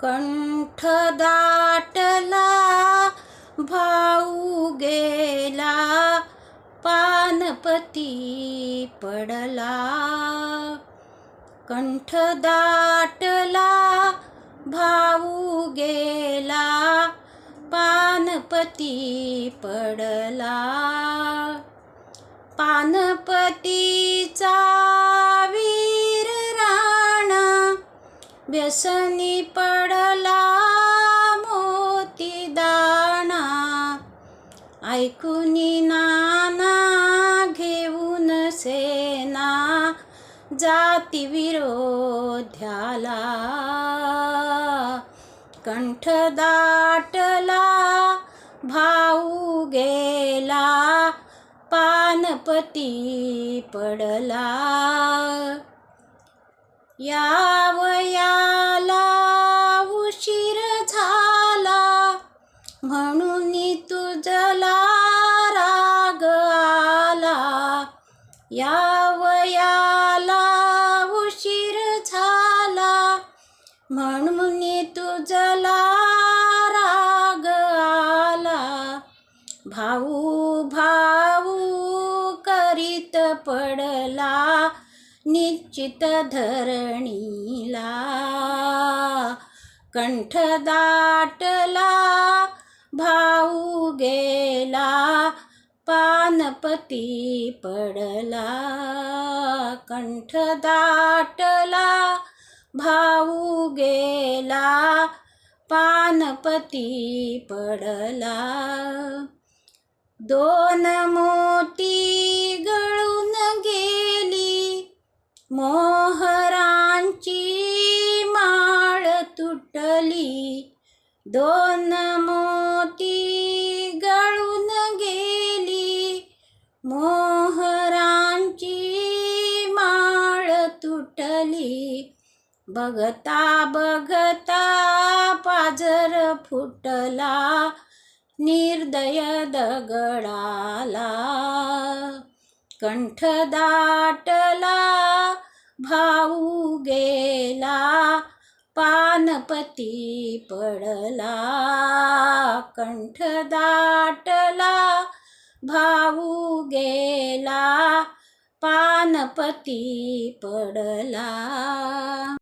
कंठ दाटला भाऊ गेला, पानपती पडला. कंठ दाटला भाऊ गेला, पानपती पडला. पानपतीचा वीर राणा, व्यसनी पडला मोती दाणा. ऐकुनी नाना घेऊन सेना, जाती विरोध्याला. कंठ दाटला भाऊ गेला, पानपती पडला. या वयाला उशीर झाला, म्हणून तुझला राग आला. या वयाला उशीर झाला, म्हणून तुझला राग आला. भाऊ भाऊ करीत पडला, निश्चित धरणीला. कंठ दाटला भाऊ गेला, पानपती पडला. कंठ दाटला भाऊ गेला, पानपती पडला. दोन मोती गळून गेली, मोहरांची माळ तुटली. दोन मोती गळून गेली, मोहरांची माळ तुटली. बघता बघता पाझर फुटला, निर्दय दगडाला. कंठ दाटला भाऊ गेला, पानपती पडला. कंठ दाटला भाऊ गेला, पानपती पडला.